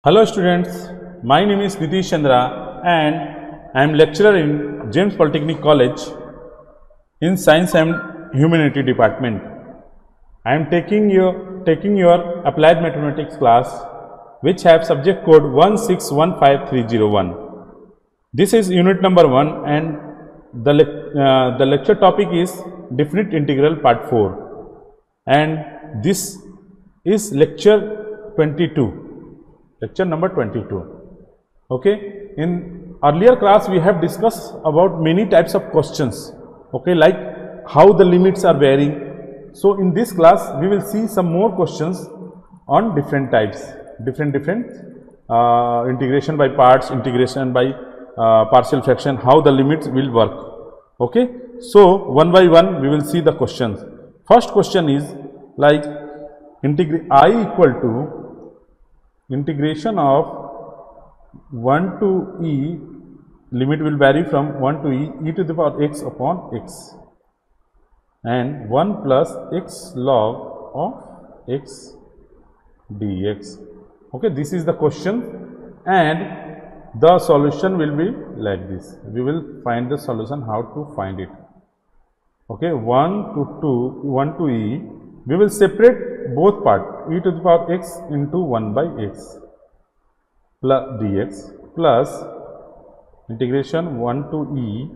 Hello students, my name is Nitish Chandra and I am lecturer in James Polytechnic College in Science and Humanity Department. I am taking your Applied Mathematics class which have subject code 1615301. This is unit number 1 and the lecture topic is definite integral part 4 and this is lecture 22. Lecture number 22. Okay, in earlier class we have discussed about many types of questions, okay, like how the limits are varying. So in this class we will see some more questions on different types, different integration by parts, integration by partial fraction, how the limits will work. Okay, so one by one we will see the questions. First question is like I equal to integration of 1 to e, limit will vary from 1 to e to the power x upon x and 1 plus x log of x dx. Okay, this is the question and the solution will be like this. We will find the solution, how to find it. Okay, 1 to e, we will separate both part, e to the power x into 1 by x plus dx plus integration 1 to e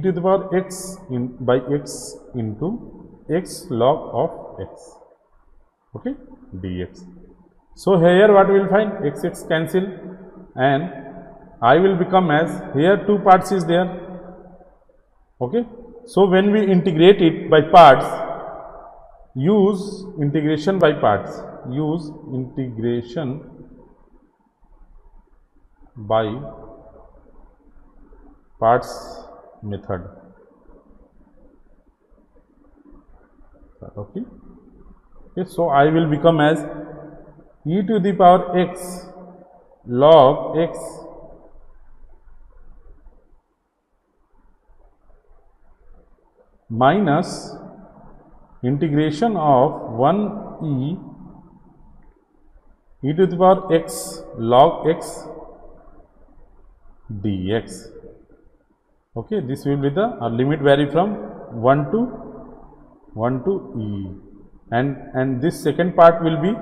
to the power x by x into x log of x, okay, dx. So here what we will find, x cancel and I will become as, here two parts is there, okay. So when we integrate it by parts, use integration by parts, use integration by parts method, okay. So I will become as e to the power x log x minus integration of 1 e to the power x log x dx. Okay, this will be the limit vary from 1 to e and this second part will be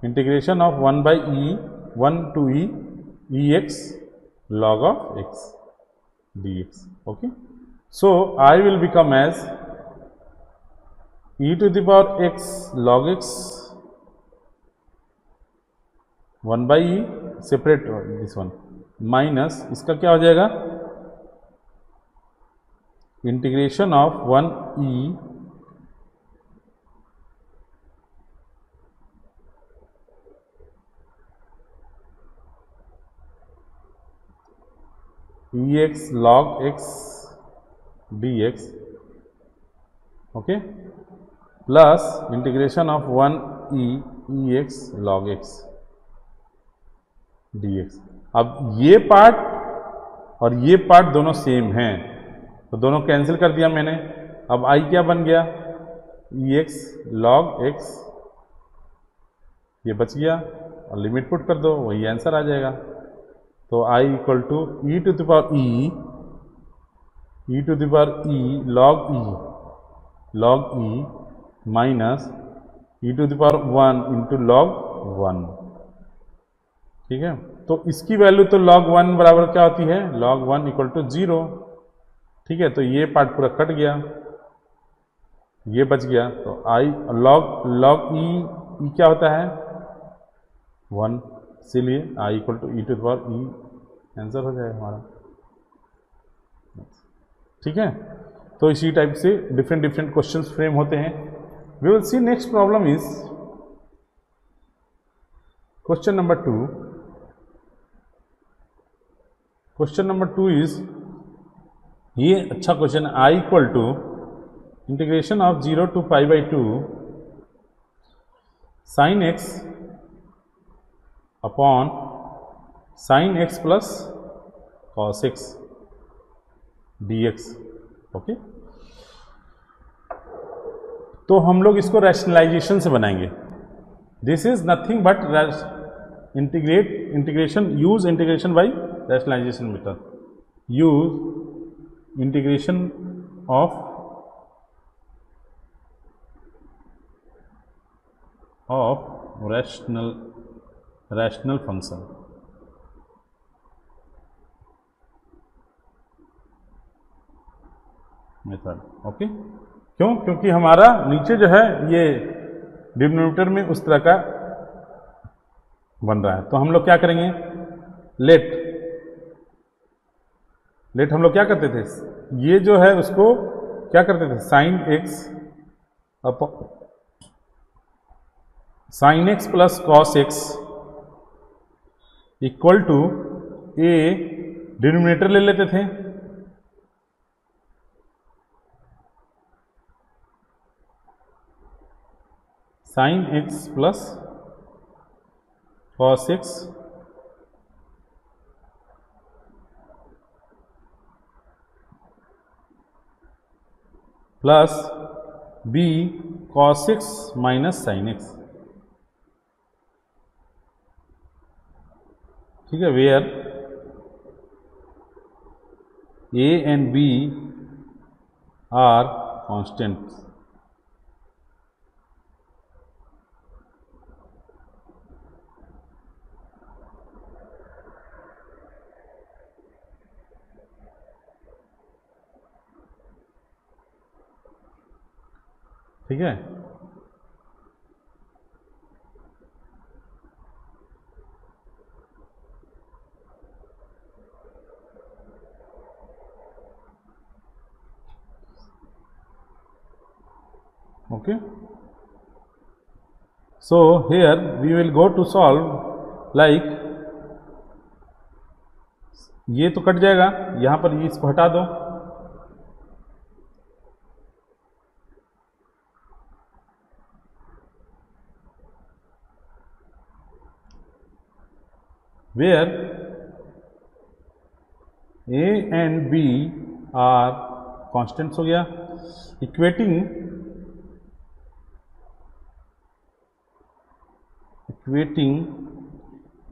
integration of 1 by e 1 to e ex log of x dx. Okay, so I will become as e to the power x log x 1 by e, separate this one, minus इसका क्या हो जाएगा, integration of 1 e x log x dx, okay, plus integration of 1 e x log x dx. अब ये part और ये part दोनों same हैं तो दोनों कैंसिल कर दिया मैंने. अब i क्या बन गया, e x log x, ये बच गया और लिमिट पुट कर दो, वही आंसर आ जाएगा. तो i equal to e to the power e log e minus e to the power 1 into log 1. ठीक है, तो इसकी वैल्यू तो log 1 बराबर क्या होती है, log 1 इक्वल टू 0. ठीक है, तो ये पार्ट पूरा कट गया, ये बच गया. तो i log e क्या होता है 1, इसीलिए i equal to e to the power e answer हो जाएगा हमारा. ठीक है, तो इसी टाइप से डिफरेंट क्वेश्चंस फ्रेम होते हैं. We will see next problem is question number 2. Question number 2 is, ये अच्छा क्वेश्चन है. i equal to integration of 0 to pi by 2 sine x upon sine x plus cos x dx. Okay, तो हम लोग इसको rationalization से बनाएंगे. This is nothing but use integration by rationalization method, use integration of rational function. Method, okay. क्यों? क्योंकि हमारा नीचे जो है ये डिनोमिनेटर में उस तरह का बन रहा है। तो हम लोग क्या करेंगे, लेट हम लोग क्या करते थे, ये जो है उसको क्या करते थे, sine x plus cos x equal to a, denominator ले लेते थे, sine x plus cos x plus b cos x minus sine x. ठीक है, where a and b are constant. ठीक है, okay. So here we will go to solve, like ये तो cut जाएगा, यहां पर इसको हटा दो, where a and b are constants हो गया, equating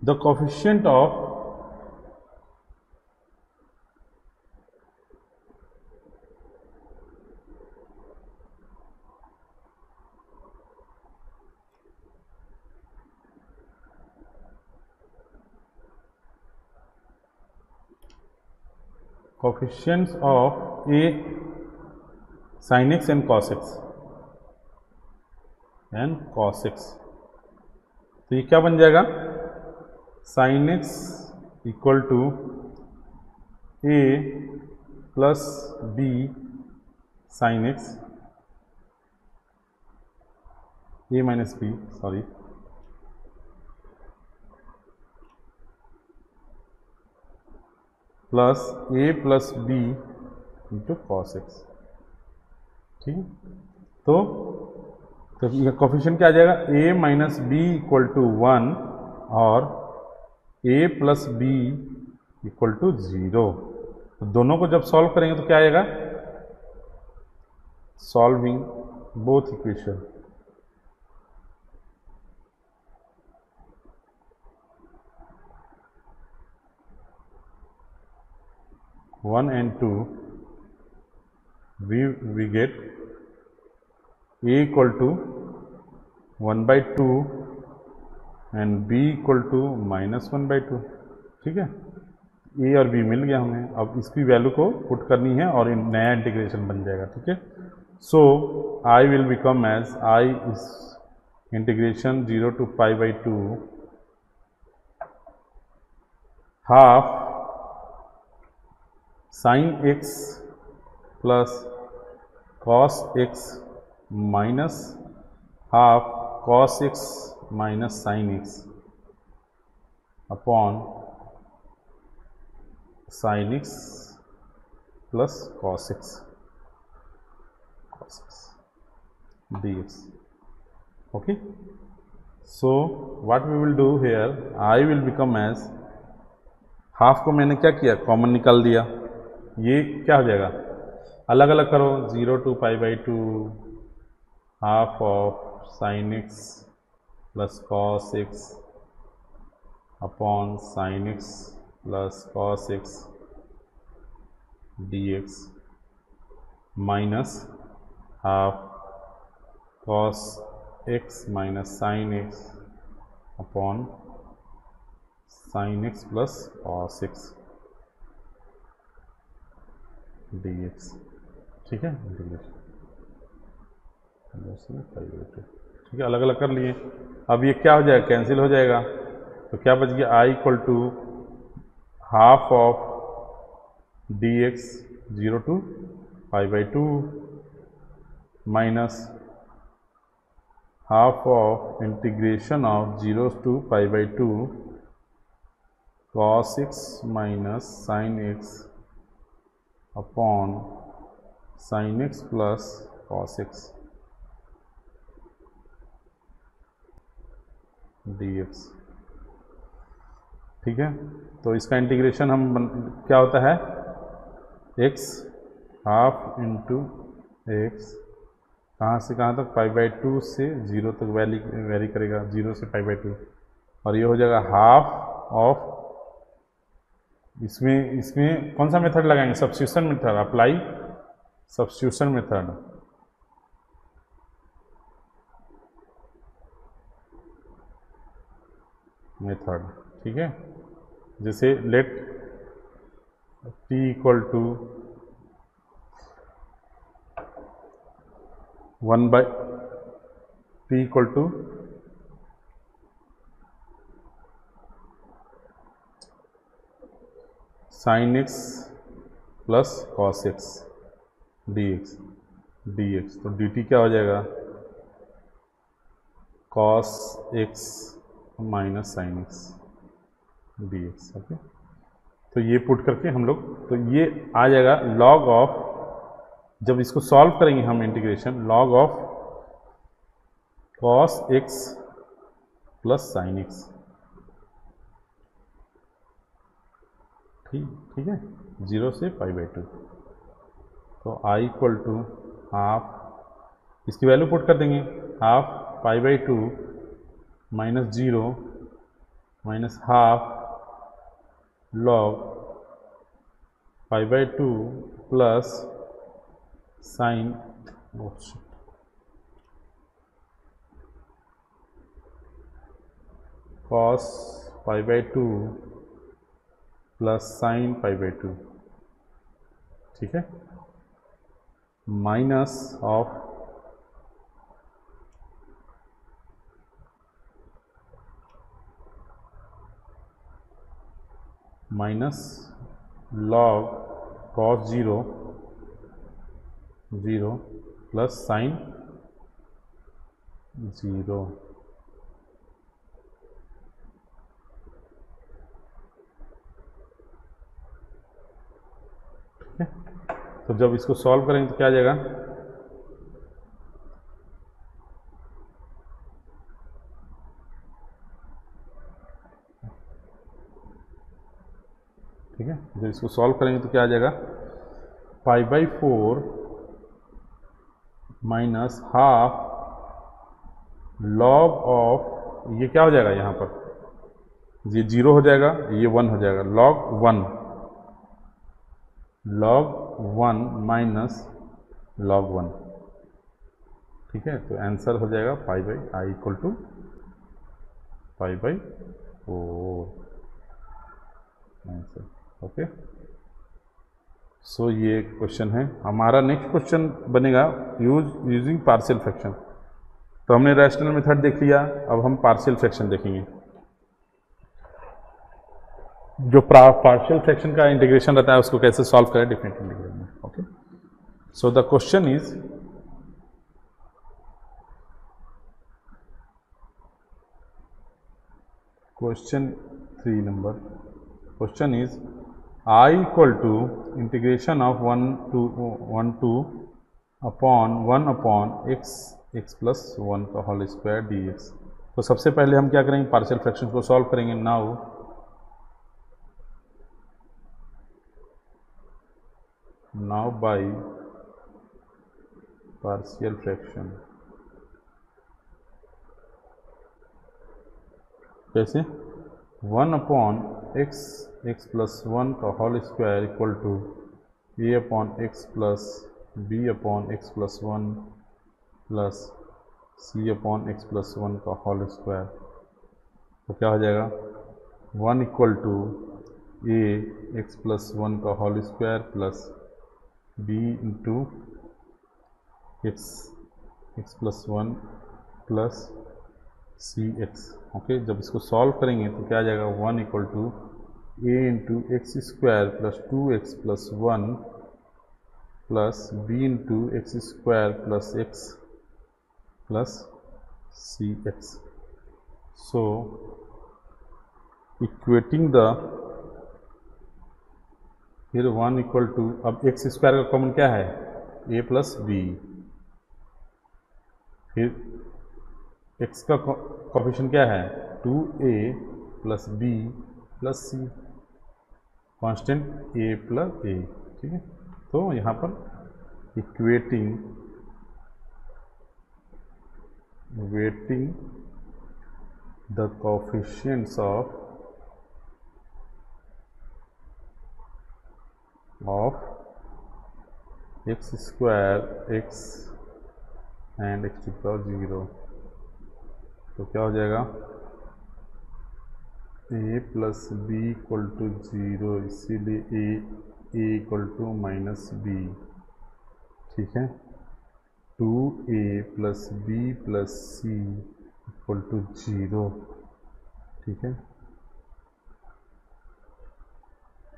the coefficient of coefficients of a sin x and cos x तो ये क्या बन जाएगा, sin x equal to a plus b sin x, a minus b, sorry, plus a plus b into cos x. ठीक, तो ये coefficient क्या आ जाएगा, a minus B equal to 1 और a plus B equal to 0। तो दोनों को जब सॉल्व करेंगे तो क्या आएगा, solving both equation, one and two, we get a equal to 1/2 and b equal to -1/2। ठीक है, a और b मिल गया हमें, अब इसकी वैल्यू को पुट करनी है और नया इंटीग्रेशन बन जाएगा। ठीक है, so I will become as I is integration 0 to π/2 half sine x plus cos x minus half cos x minus sine x upon sine x plus cos x dx। Okay, so what we will do here, I will become as, half को मैंने क्या किया, common निकाल दिया, ये क्या हो जाएगा, अलग अलग करो, 0 to π/2 half of sine x plus cos x upon sine x plus cos x d x minus half cos x minus sine x upon sine x plus cos x d x. ठीक है, integration ठीक है, अलग अलग कर लिए। अब ये क्या हो जाएगा, कैंसिल हो जाएगा, तो क्या बच गया, I equal to half of d x 0 to π/2 minus half of integration of 0 to π/2 cos x minus sine x upon sine x plus cos x d x. ठीक है, तो इसका इंटीग्रेशन क्या होता है, x हाफ इंटू एक्स कहाँ से कहाँ तक, π/2 से 0 तक वैरी करेगा, 0 से π/2, और ये हो जाएगा हाफ ऑफ, इसमें कौन सा मेथड लगाएंगे, substitution method, apply substitution method. ठीक है, जैसे let t equal to 1/t equal to sine x plus cos x d x, तो डी टी क्या हो जाएगा, cos x minus sine x d x. Okay, तो ये पुट करके हम लोग, तो ये आ जाएगा लॉग ऑफ, जब इसको सॉल्व करेंगे हम integration, log of cos x plus sine x. ठीक है, 0 से π/2, तो आई इक्वल टू हाफ, इसकी वैल्यू पुट कर देंगे, half π/2 minus 0 minus half log π/2 plus sine cos π/2 plus sine π/2। ठीक है, minus of log cos 0 plus sine 0। तो जब इसको सॉल्व करेंगे तो क्या आ जाएगा, ठीक है, जब इसको सॉल्व करेंगे तो क्या आ जाएगा, π/4 माइनस हाफ लॉग ऑफ, ये क्या हो जाएगा यहाँ पर, ये 0 हो जाएगा, ये 1 हो जाएगा, log 1 माइनस log 1। ठीक है, तो आंसर हो जाएगा π/i equal to π/4 answer. Okay, so ये क्वेश्चन है हमारा। नेक्स्ट क्वेश्चन बनेगा यूजिंग पार्शियल फ्रैक्शन। तो हमने रैशनल मेथड देख लिया, अब हम पार्शियल फ्रैक्शन देखेंगे। जो पार्शियल फ्रैक्शन का इंटीग्रेशन रहता है उसको कैसे सॉल्व करें डिफरेंट इंटीग्रल में। Okay, so the question is, question 3 number, question is I equal to integration of 1 to upon 1 upon x plus 1 का होल स्क्वायर डी एक्स। तो सबसे पहले हम क्या करेंगे, पार्शियल फ्रैक्शन को सॉल्व करेंगे। नाउ बाय पार्शियल फ्रैक्शन, कैसे, 1 अपॉन एक्स प्लस 1 का whole square equal to a upon x plus b upon x plus 1 plus c upon x plus 1 का होल स्क्वायर। तो क्या हो जाएगा 1 equal to a x plus 1 का whole square plus b into x plus 1 plus c x. Okay, जब इसको solve करेंगे तो क्या आ जाएगा 1 equal to a into x square plus 2x plus 1 plus b into x square plus x plus c x. So equating the, फिर 1 equal to, अब x square का कॉमन क्या है ए प्लस बी, फिर एक्स का coefficient क्या है 2a plus b plus c, constant a plus a. ठीक है, तो यहाँ पर equating the coefficients of x square x and x to power 0, तो क्या हो जाएगा a plus B equal to 0, इसीलिए a equal to minus b. ठीक है, 2a plus b plus C equal to 0। ठीक है,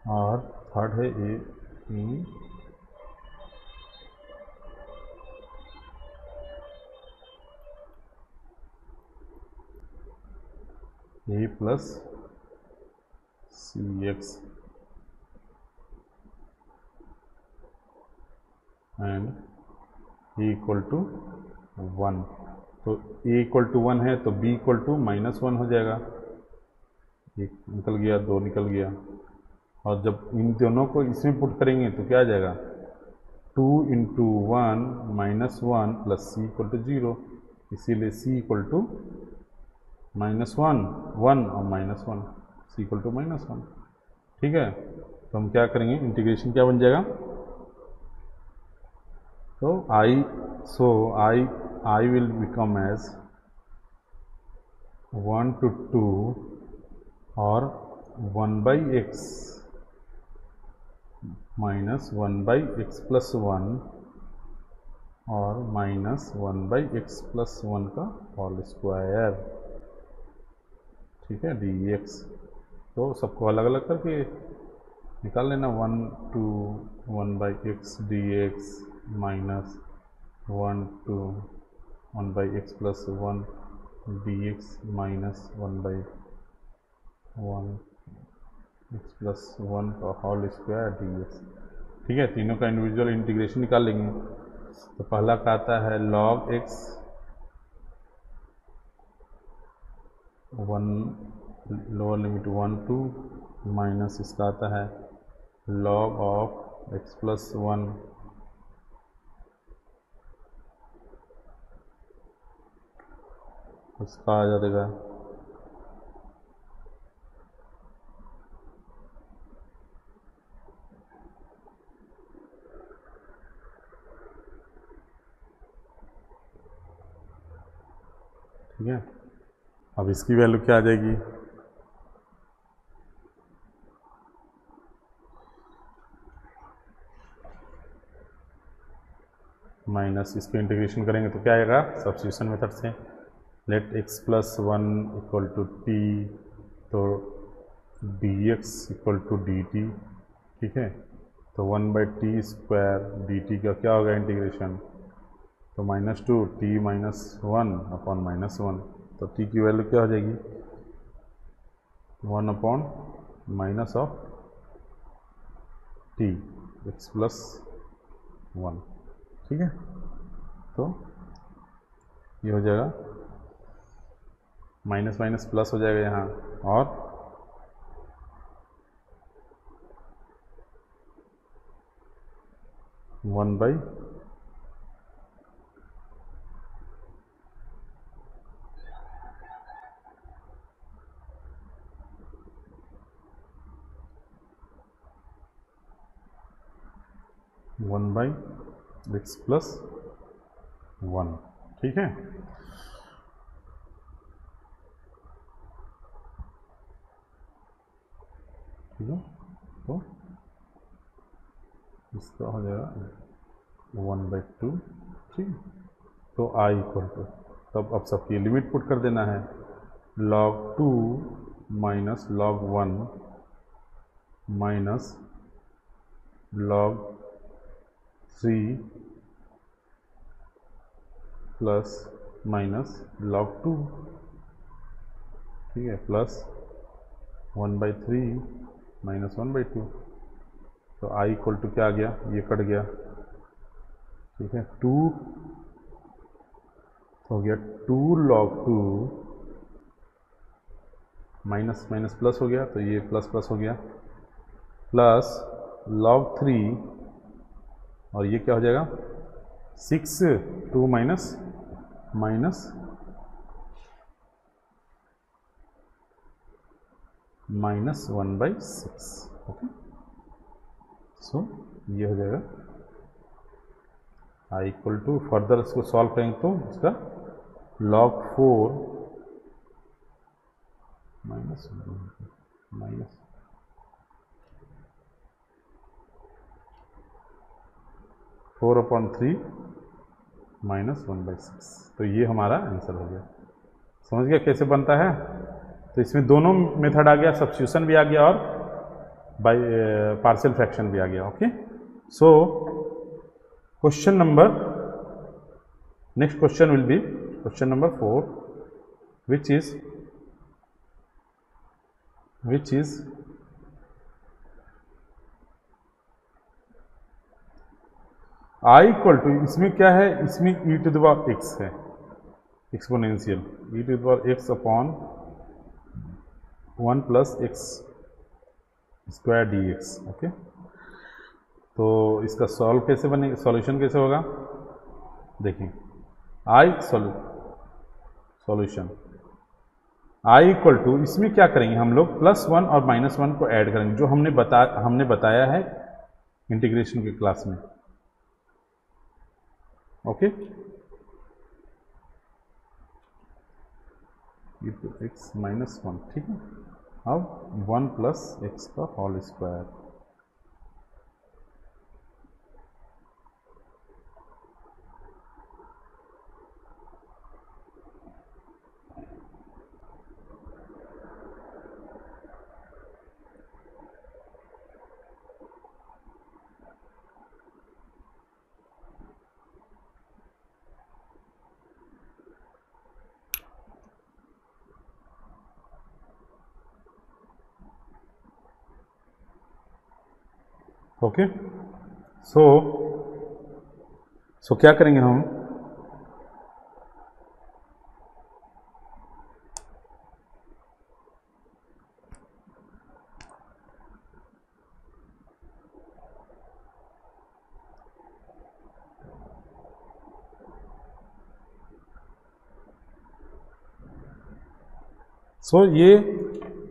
और थर्ड है a plus c x and a equal to 1। तो ए इक्वल टू 1 है तो बी इक्वल टू -1 हो जाएगा, एक निकल गया 2 निकल गया, और जब इन दोनों को इसमें पुट करेंगे तो क्या आ जाएगा 2 into 1 -1 plus C equal to 0, इसीलिए सी इक्वल टू -1 1 और -1, सी इक्वल टू -1। ठीक है, तो हम क्या करेंगे, इंटीग्रेशन क्या बन जाएगा, तो I will become as 1 to 2 और 1 by x minus 1 by x plus 1 और minus 1 by x plus 1 का होल स्क्वायर। ठीक है, dx। तो सबको अलग अलग करके निकाल लेना, 1 to 1 by x dx minus 1 to 1 by x plus 1 dx minus 1 by 1 x plus 1 का होल स्क्वायर dx। ठीक है, तीनों का इंडिविजुअल इंटीग्रेशन निकाल लेंगे। तो पहला का आता है log x 1 lower limit 1 to minus इसका आता है log ऑफ x plus 1 उसका आ जाएगा ठीक है। अब इसकी वैल्यू क्या आ जाएगी, माइनस इसको इंटीग्रेशन करेंगे तो क्या आएगा सब्स्टिट्यूशन मेथड से, let x plus 1 equal to T, तो dx इक्वल टू dt। ठीक है, तो 1 बाई टी स्क्वायर dt का क्या होगा इंटीग्रेशन, तो -2 t -1 अपॉन -1, तो t की वैल्यू क्या हो जाएगी 1 upon minus of t x plus 1। ठीक है, तो ये हो जाएगा माइनस माइनस प्लस हो जाएगा यहाँ, और वन बाई 1/x + 1, ठीक है। ठीक है, तो इसका हो जाएगा 1/2, ठीक। तो I = तब अब सबकी लिमिट पुट कर देना है, log 2 minus log 1 minus log 3 plus minus log 2, ठीक है, प्लस 1/3 माइनस 1/2। तो I = क्या आ गया, ये कट गया, ठीक है, 2 हो गया 2 log 2 माइनस माइनस प्लस हो गया, तो ये प्लस प्लस हो गया, प्लस log 3 और ये क्या हो जाएगा 6, 2 minus minus minus 1/6, okay. So ये हो जाएगा I = फर्दर इसको सॉल्व करेंगे तो इसका log 4 माइनस 4/3 माइनस 1/6। तो ये हमारा आंसर हो गया। समझ गया कैसे बनता है? तो इसमें दोनों मेथड आ गया, सब्स्टिट्यूशन भी आ गया और बाय पार्शियल फ्रैक्शन भी आ गया, okay. So question number, next question will be question number 4, which is I = इसमें क्या है, इसमें e⁻x है, exponential e⁻x upon 1 + x² dx, okay. तो इसका सॉल्व कैसे बनेगा, सॉल्यूशन कैसे होगा, देखिए सॉल्यूशन I = इसमें क्या करेंगे हम लोग, +1 और -1 को ऐड करेंगे, जो हमने बताया है इंटीग्रेशन के क्लास में, ओके। e⁻x - 1, ठीक है। अब 1 + x², ओके। सो क्या करेंगे हम,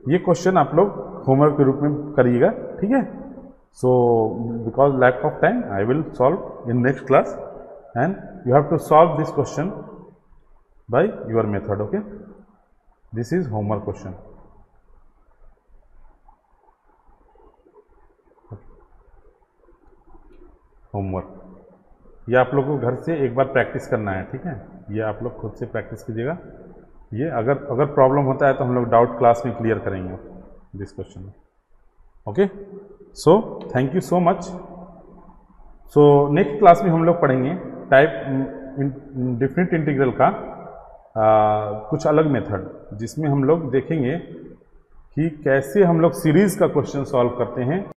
ये क्वेश्चन आप लोग होमवर्क के रूप में करिएगा, ठीक है। So because lack of time, I will solve in next class, and you have to solve this question by your method, okay. This is homework question. Homework ये आप लोगों को घर से एक बार प्रैक्टिस करना है, ठीक है। ये आप लोग खुद से प्रैक्टिस कीजिएगा। ये अगर प्रॉब्लम होता है तो हम लोग डाउट क्लास में क्लियर करेंगे this question, okay. So thank you so much. So next class में हम लोग पढ़ेंगे टाइप डिफरेंट इंटीग्रल का कुछ अलग मेथड, जिसमें हम लोग देखेंगे कि कैसे हम लोग सीरीज का क्वेश्चन सॉल्व करते हैं।